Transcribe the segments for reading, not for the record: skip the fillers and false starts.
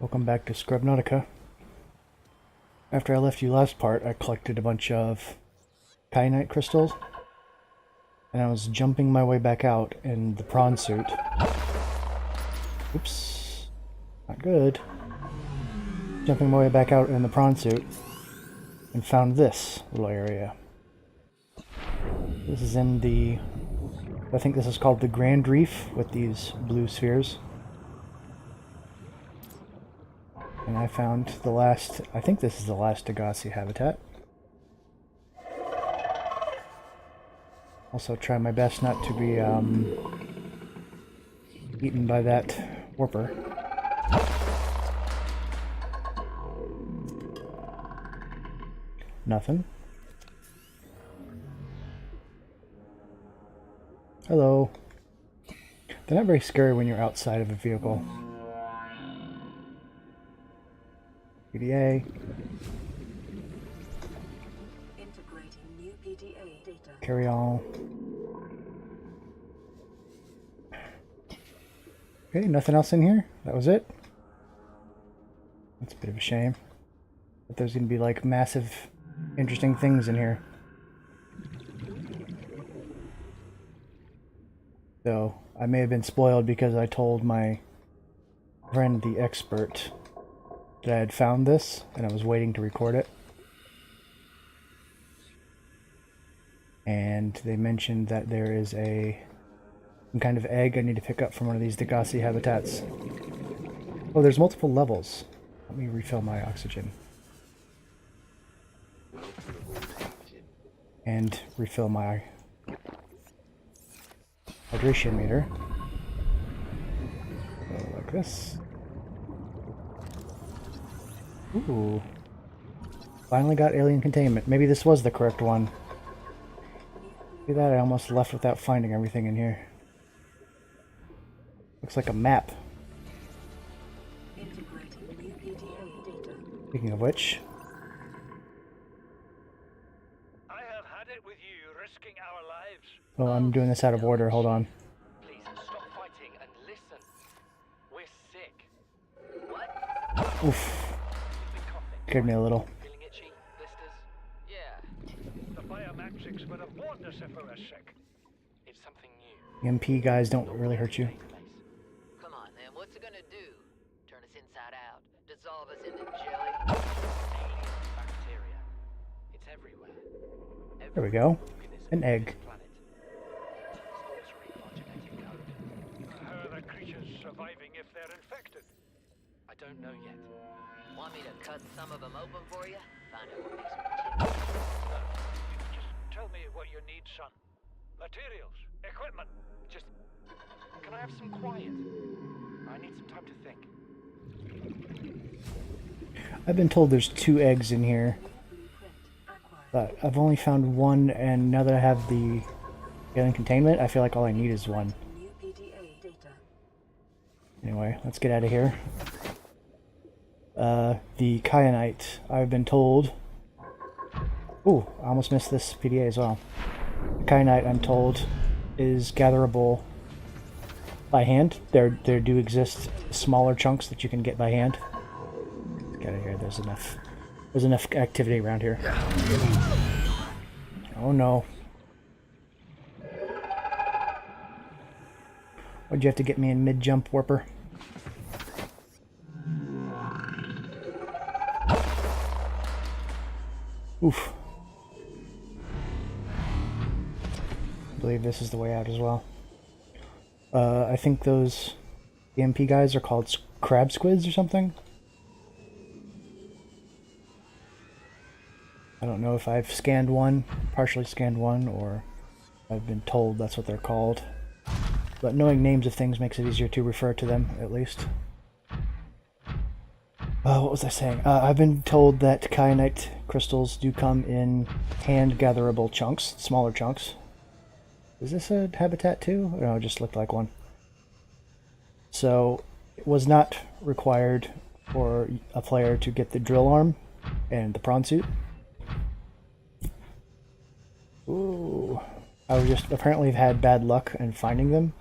Welcome back to Scrubnautica. After I left you last part, I collected a bunch of kyanite crystals, and I was jumping my way back out in the prawn suit. Oops, not good. Jumping my way back out in the prawn suit, and found this little area. This is in the, I think this is called the Grand Reef with these blue spheres. And I found the last, I think this is the last Degassi habitat. Also try my best not to be eaten by that warper. Nothing. Hello. They're not very scary when you're outside of a vehicle. PDA. Integrating new PDA data. Carry on. Okay, nothing else in here? That was it? That's a bit of a shame. But there's gonna be like massive, interesting things in here. So, I may have been spoiled because I told my friend, the expert, that I had found this, and I was waiting to record it. And they mentioned that there is some kind of egg I need to pick up from one of these Degassi habitats. Oh, there's multiple levels. Let me refill my oxygen. And refill my hydration meter. So like this. Ooh. Finally got alien containment. Maybe this was the correct one. See that? I almost left without finding everything in here. Looks like a map. Speaking of which. I have had it with you, risking our lives. Oh, I'm doing this out of order. Hold on. Please stop fighting and listen. We're sick. What? Oof. Scared me a little. Feeling itchy? Blisters? Yeah. The biometrics would have warned us if we were sick. It's something new. EMP guys don't really hurt you. Come on, then. What's it gonna do? Turn us inside out? Dissolve us into jelly? Alien bacteria. It's everywhere. There we go. An egg. How are the creatures surviving if they're infected? I don't know yet. Want me to cut some of them open for you? Find out what makes them tick. Just tell me what you need, son. Materials, equipment. Just... Can I have some quiet? I need some time to think. I've been told there's 2 eggs in here. But I've only found one, and now that I have the alien containment, I feel like all I need is one. Anyway, let's get out of here. The kyanite, I've been told... Ooh, I almost missed this PDA as well. The kyanite, I'm told, is gatherable by hand. There do exist smaller chunks that you can get by hand. Let's get out of here, there's enough activity around here. Oh no. Why'd you have to get me in mid-jump, warper? Oof. I believe this is the way out as well. I think those EMP guys are called crab squids or something. I don't know if I've scanned one, partially scanned one, or I've been told that's what they're called. But knowing names of things makes it easier to refer to them, at least. What was I saying? I've been told that kyanite crystals do come in hand-gatherable chunks, smaller chunks. Is this a habitat too? Or no, it just looked like one. So, it was not required for a player to get the drill arm and the prawn suit. Ooh. I was just apparently have had bad luck in finding them.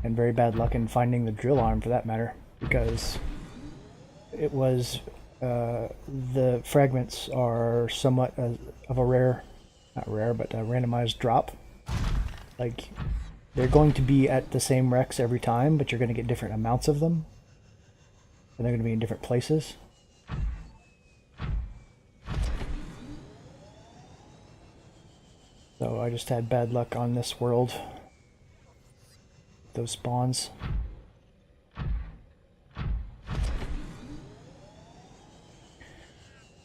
And very bad luck in finding the drill arm for that matter. Because it was the fragments are somewhat of a rare, not rare, but a randomized drop. Like, they're going to be at the same wrecks every time, but you're going to get different amounts of them. And they're going to be in different places. So I just had bad luck on this world. Those spawns.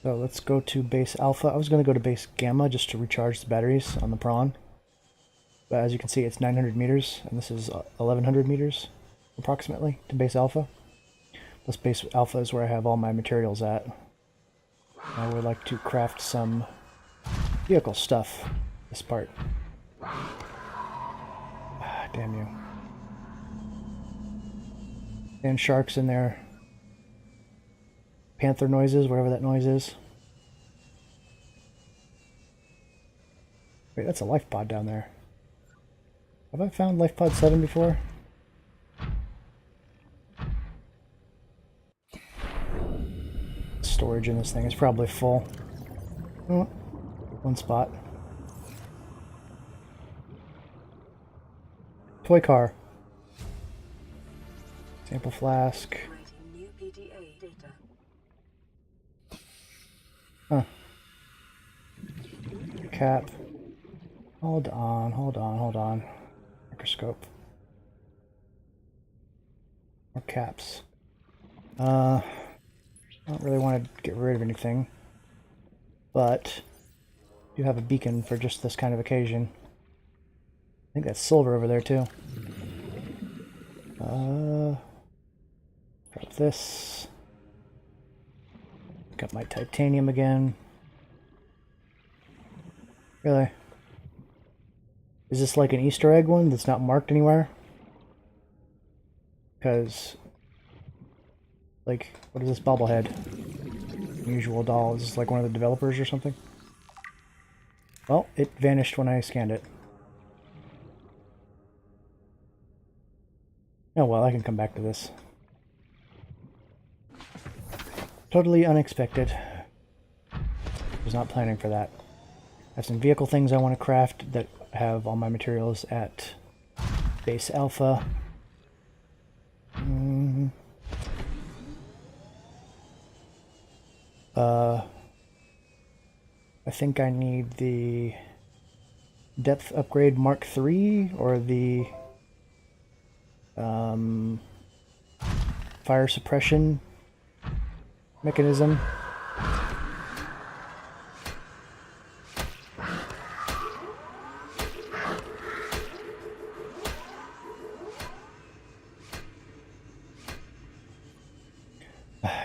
So let's go to base alpha. I was going to go to base gamma just to recharge the batteries on the prawn. But as you can see, it's 900 meters, and this is 1100 meters, approximately, to base alpha. Plus base alpha is where I have all my materials at. I would like to craft some vehicle stuff, this part. Ah, damn you. And sharks in there. Panther noises, whatever that noise is. Wait, that's a life pod down there. Have I found life pod 7 before? Storage in this thing is probably full. Oh, one spot. Toy car. Sample flask. Integrating new PDA data. Huh. Cap. Hold on, hold on, hold on. Microscope. More caps. I don't really want to get rid of anything, but you have a beacon for just this kind of occasion. I think that's silver over there too. Grab this. Got my titanium again. Really? Is this like an Easter egg one that's not marked anywhere? Because, like, what is this bobblehead? Unusual doll. Is this like one of the developers or something? Well, it vanished when I scanned it. Oh well, I can come back to this. Totally unexpected. Was not planning for that. I have some vehicle things I want to craft that have all my materials at base alpha. I think I need the depth upgrade Mark III or the fire suppression mechanism.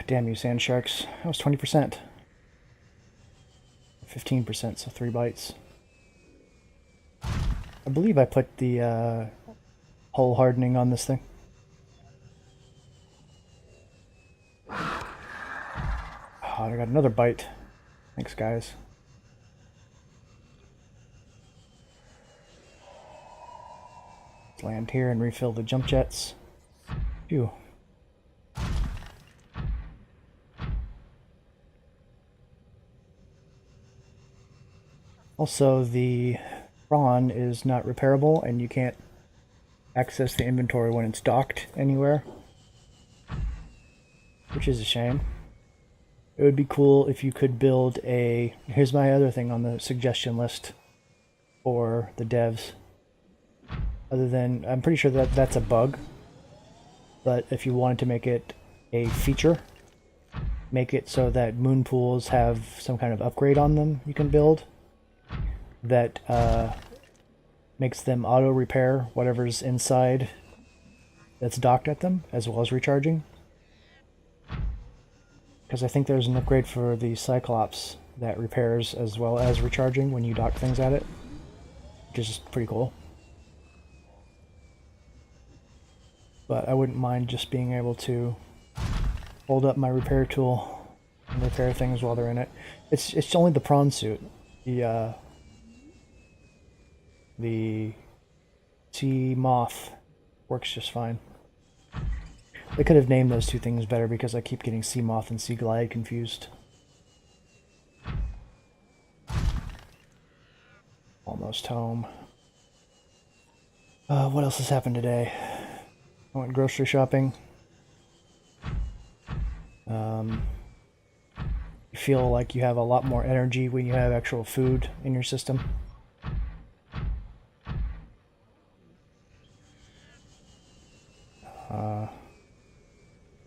Damn you, sand sharks. That was 20%. 15%, so 3 bites. I believe I put the hull hardening on this thing. Oh, I got another bite. Thanks, guys. Let's land here and refill the jump jets. Phew. Also, the prawn is not repairable, and you can't access the inventory when it's docked anywhere, which is a shame. It would be cool if you could build a... Here's my other thing on the suggestion list for the devs. Other than... I'm pretty sure that that's a bug, but if you wanted to make it a feature, make it so that moon pools have some kind of upgrade on them you can build that makes them auto repair whatever's inside that's docked at them, as well as recharging. Because I think there's an upgrade for the Cyclops that repairs as well as recharging when you dock things at it, which is pretty cool. But I wouldn't mind just being able to hold up my repair tool and repair things while they're in it. It's only the prawn suit. The sea moth works just fine. They could have named those two things better because I keep getting sea moth and sea glide confused. Almost home. What else has happened today? I went grocery shopping. You feel like you have a lot more energy when you have actual food in your system.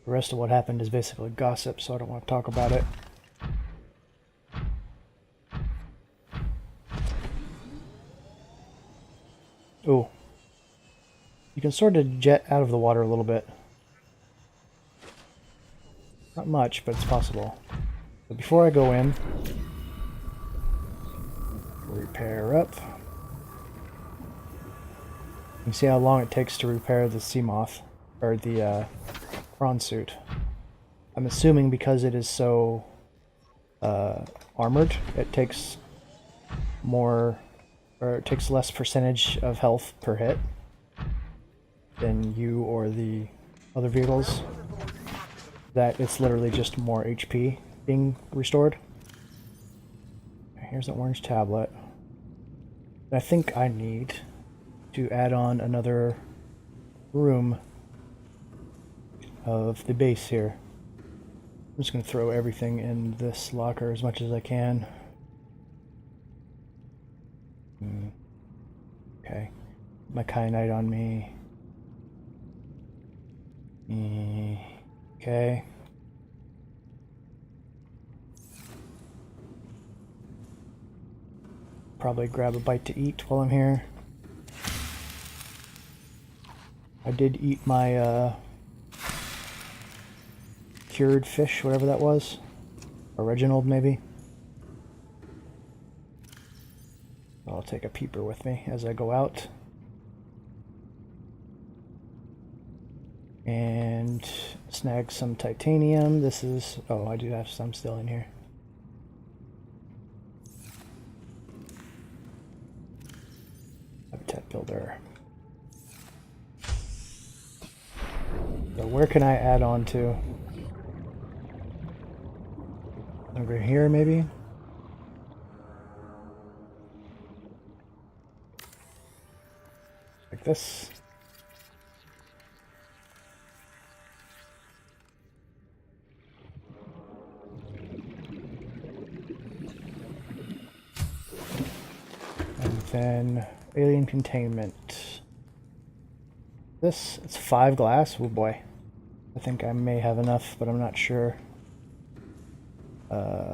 The rest of what happened is basically gossip, so I don't want to talk about it. Ooh. You can sort of jet out of the water a little bit. Not much, but it's possible. But before I go in, repair up. You can see how long it takes to repair the sea moth, or the prawn suit. I'm assuming because it is so armored, it takes more, or it takes less percentage of health per hit than you or the other vehicles. That it's literally just more HP being restored. Here's the orange tablet. I think I need to add on another room of the base here. I'm just going to throw everything in this locker as much as I can. Okay. My kyanite on me. Okay. Probably grab a bite to eat while I'm here. I did eat my cured fish, whatever that was. Original, maybe. I'll take a peeper with me as I go out. And snag some titanium. This is... oh, I do have some still in here. Habitat builder. So where can I add on to? Over here, maybe? Like this. And then alien containment. This, it's 5 glass. Oh boy. I think I may have enough, but I'm not sure.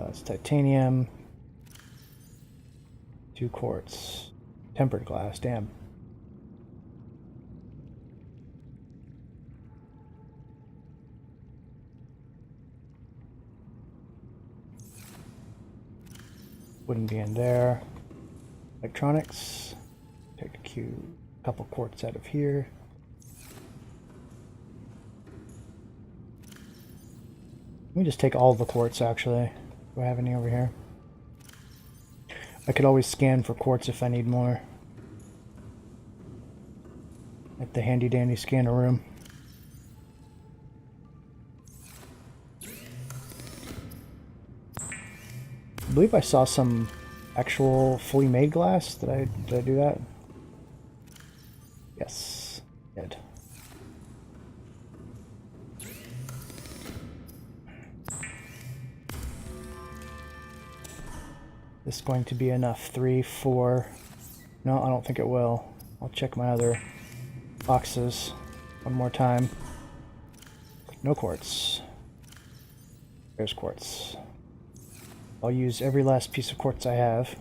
It's titanium. 2 quartz. Tempered glass, damn. Wouldn't be in there. Electronics. Take a couple quartz out of here. Let me just take all the quartz, actually. Do I have any over here? I could always scan for quartz if I need more. At the handy dandy scanner room. I believe I saw some actual fully made glass. Did I do that? Yes, I did. This is going to be enough. 3, 4. No, I don't think it will. I'll check my other boxes one more time. No quartz. There's quartz. I'll use every last piece of quartz I have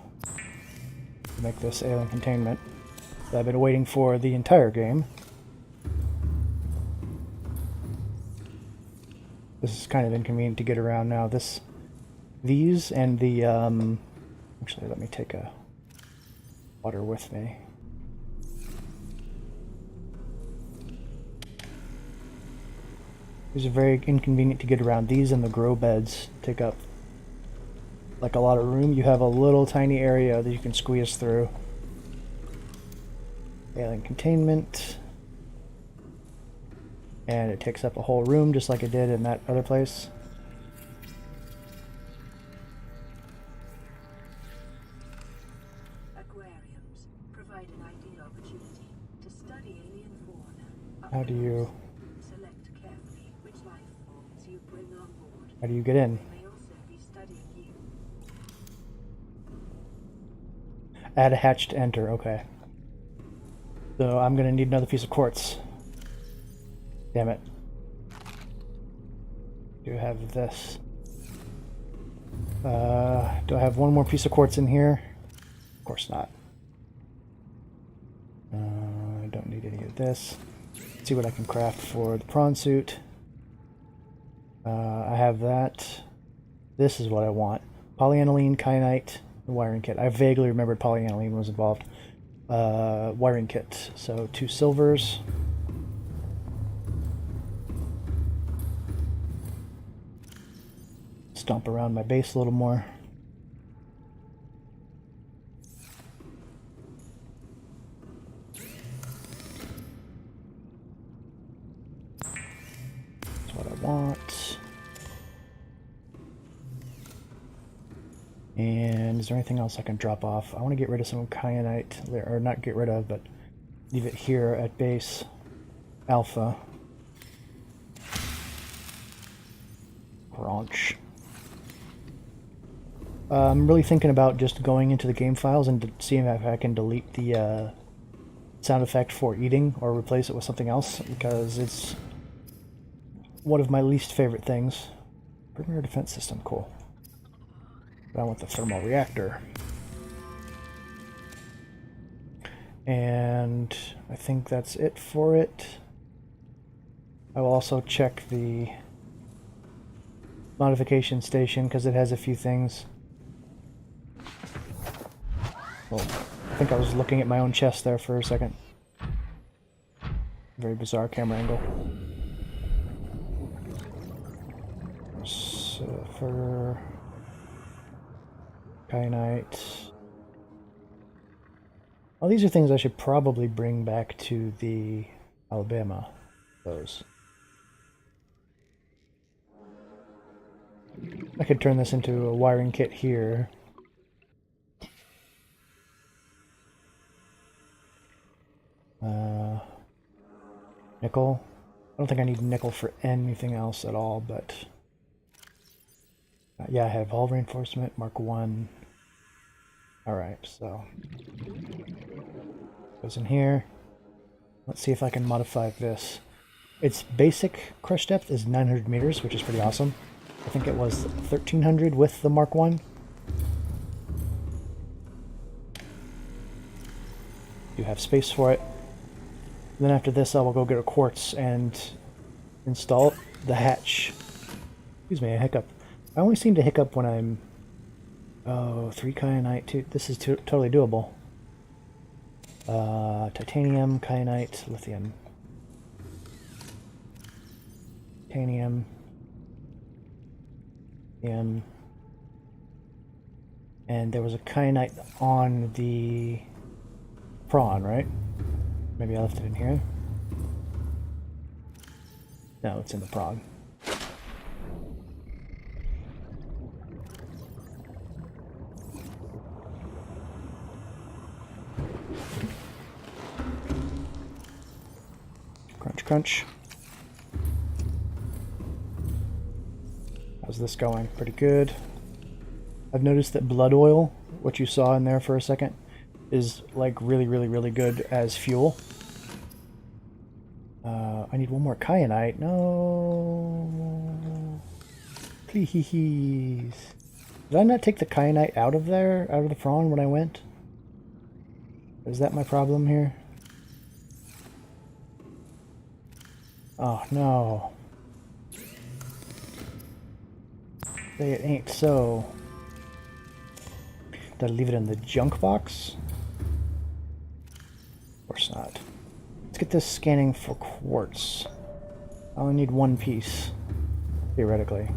to make this alien containment that I've been waiting for the entire game. This is kind of inconvenient to get around now. These and the actually, let me take a water with me. These are very inconvenient to get around. These and the grow beds take up like a lot of room. You have a little tiny area that you can squeeze through. Alien containment. And it takes up a whole room just like it did in that other place. Aquariums provide an ideal opportunity to study alien fauna. How do you... Select carefully which life forms you bring on board. How do you get in? They may also be studying you. Add a hatch to enter, okay. So I'm gonna need another piece of quartz. Damn it. Do I have this? Do I have one more piece of quartz in here? Of course not. I don't need any of this. Let's see what I can craft for the prawn suit. I have that. This is what I want. Polyaniline, kyanite, and wiring kit. I vaguely remembered polyaniline was involved. Wiring kit. So 2 silvers. Stomp around my base a little more. That's what I want. And is there anything else I can drop off? I want to get rid of some kyanite, or not get rid of, but leave it here at base alpha. Crunch. I'm really thinking about just going into the game files and seeing if I can delete the sound effect for eating or replace it with something else, because it's one of my least favorite things. Perimeter defense system, cool. But I want the thermal reactor. And I think that's it for it. I will also check the modification station because it has a few things. Well, I think I was looking at my own chest there for a second. Very bizarre camera angle. Sulfur, kyanite. Well, these are things I should probably bring back to the Alabama. Those. I could turn this into a wiring kit here. Nickel. I don't think I need nickel for anything else at all, but yeah, I have hull reinforcement, Mark 1. Alright, so goes in here. Let's see if I can modify this. Its basic crush depth is 900 meters, which is pretty awesome. I think it was 1300 with the Mark 1. You have space for it. Then after this I will go get a quartz and install the hatch. Excuse me, a hiccup. I only seem to hiccup when I'm... Oh, 3 kyanite, 2. This is totally doable. Titanium, kyanite, lithium. Titanium. And there was a kyanite on the prawn, right? Maybe I left it in here. No, it's in the prawn. Crunch, crunch. How's this going? Pretty good. I've noticed that blood oil, what you saw in there for a second, is like really good as fuel. I need one more kyanite. No. Please. Did I not take the kyanite out of there, out of the prawn when I went? Is that my problem here? Oh no. Say it ain't so. Did I leave it in the junk box? Of course not. Let's get this scanning for quartz. I only need 1 piece, theoretically.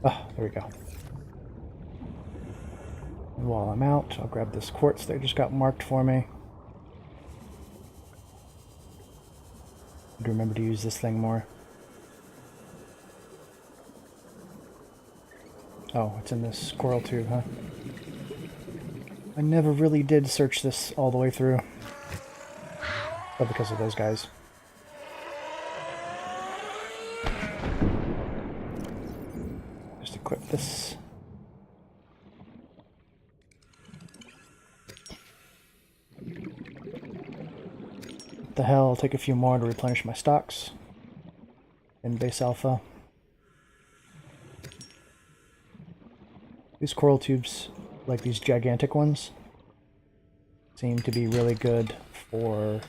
Ah, there we go. And while I'm out, I'll grab this quartz that just got marked for me. Remember to use this thing more. Oh, it's in this squirrel tube, huh? I never really did search this all the way through. But because of those guys. Just equip this. What the hell, I'll take a few more to replenish my stocks. In base alpha. These coral tubes, like these gigantic ones, seem to be really good for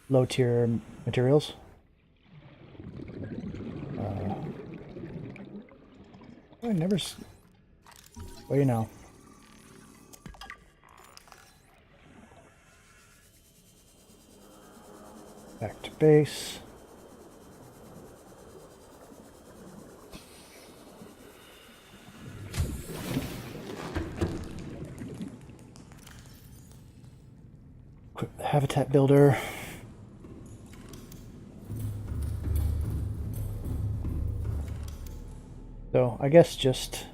low tier materials. I never. Well, you know. Back to base. Equip the habitat builder. So I guess just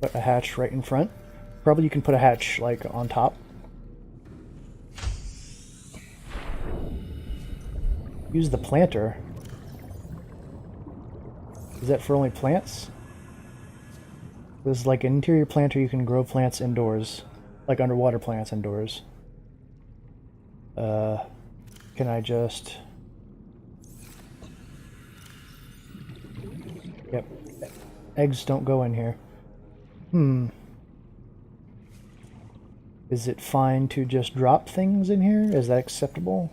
put a hatch right in front. Probably you can put a hatch like on top. Use the planter. Is that for only plants? There's like an interior planter, you can grow plants indoors. Like underwater plants indoors. Can I just... Yep. Eggs don't go in here. Is it fine to just drop things in here? Is that acceptable?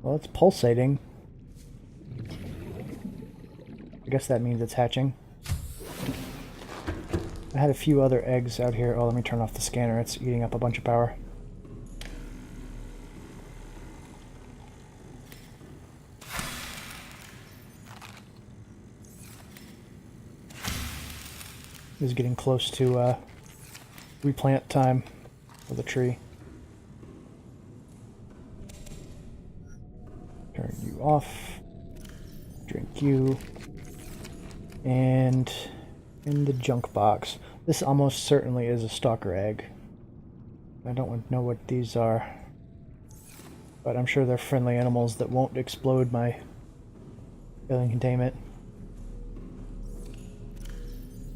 Well, it's pulsating. I guess that means it's hatching. I had a few other eggs out here. Oh, let me turn off the scanner. It's eating up a bunch of power. This is getting close to replant time for the tree. Turn you off. Drink you. And in the junk box. This almost certainly is a stalker egg. I don't know what these are. But I'm sure they're friendly animals that won't explode my alien containment.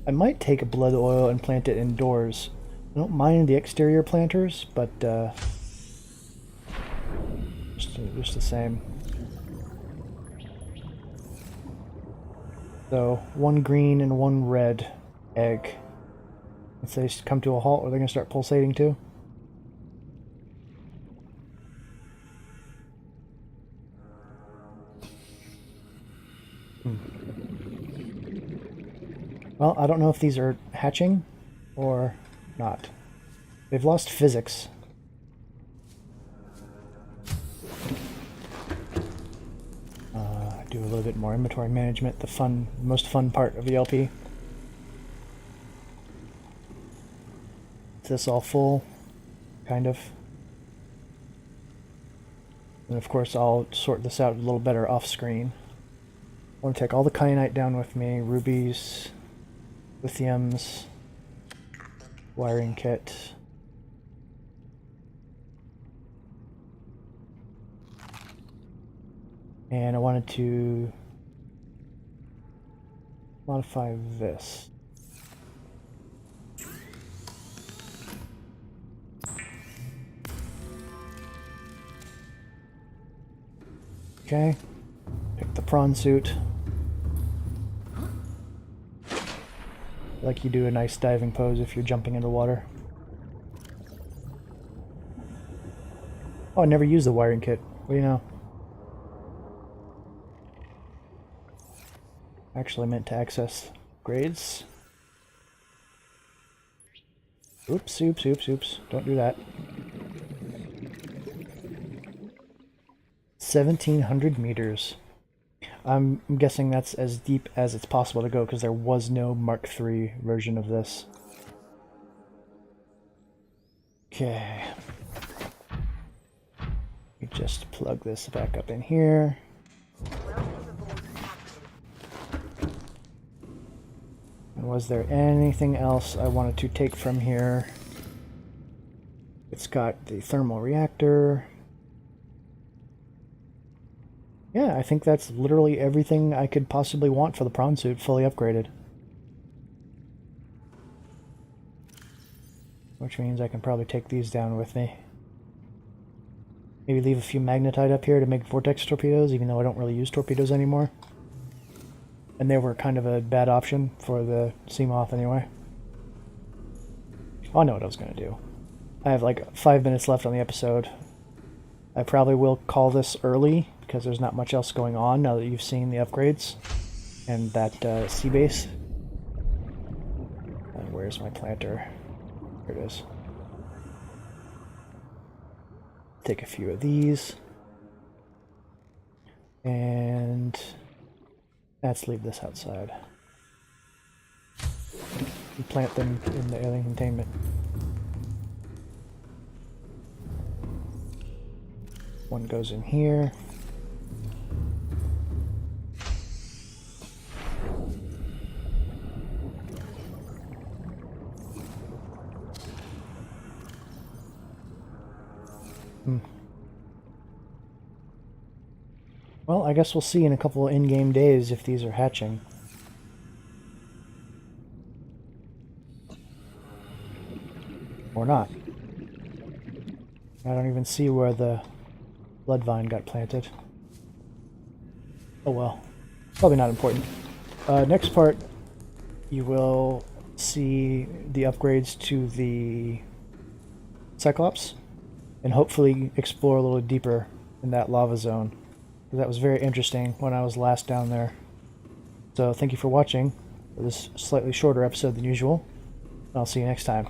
I might take a blood oil and plant it indoors. I don't mind the exterior planters, but just the same. So, one green and one red egg. If they come to a halt, are they going to start pulsating too? Well, I don't know if these are hatching or not. They've lost physics. Do a little bit more inventory management, the most fun part of the LP. Is this all full? Kind of. And of course I'll sort this out a little better off screen. I want to take all the kyanite down with me, rubies, lithiums, wiring kit. And I wanted to modify this. Okay, pick the prawn suit. Like you do a nice diving pose if you're jumping into water. Oh, I never used the wiring kit. What do you know? Actually meant to access grades. Oops, oops, oops, oops. Don't do that. 1,700 meters. I'm guessing that's as deep as it's possible to go because there was no Mark III version of this. Okay. We just plug this back up in here. And was there anything else I wanted to take from here? It's got the thermal reactor. Yeah, I think that's literally everything I could possibly want for the prawn suit fully upgraded. Which means I can probably take these down with me. Maybe leave a few magnetite up here to make vortex torpedoes, even though I don't really use torpedoes anymore. And they were kind of a bad option for the Seamoth anyway. Oh, I know what I was going to do. I have like 5 minutes left on the episode. I probably will call this early, because there's not much else going on now that you've seen the upgrades and that sea base. And where's my planter? Here it is. Take a few of these. And let's leave this outside. And plant them in the alien containment. One goes in here. Well, I guess we'll see in a couple of in-game days if these are hatching. Or not. I don't even see where the blood vine got planted. Oh well. Probably not important. Next part, you will see the upgrades to the Cyclops, and hopefully explore a little deeper in that lava zone. That was very interesting when I was last down there. So thank you for watching for this slightly shorter episode than usual. I'll see you next time.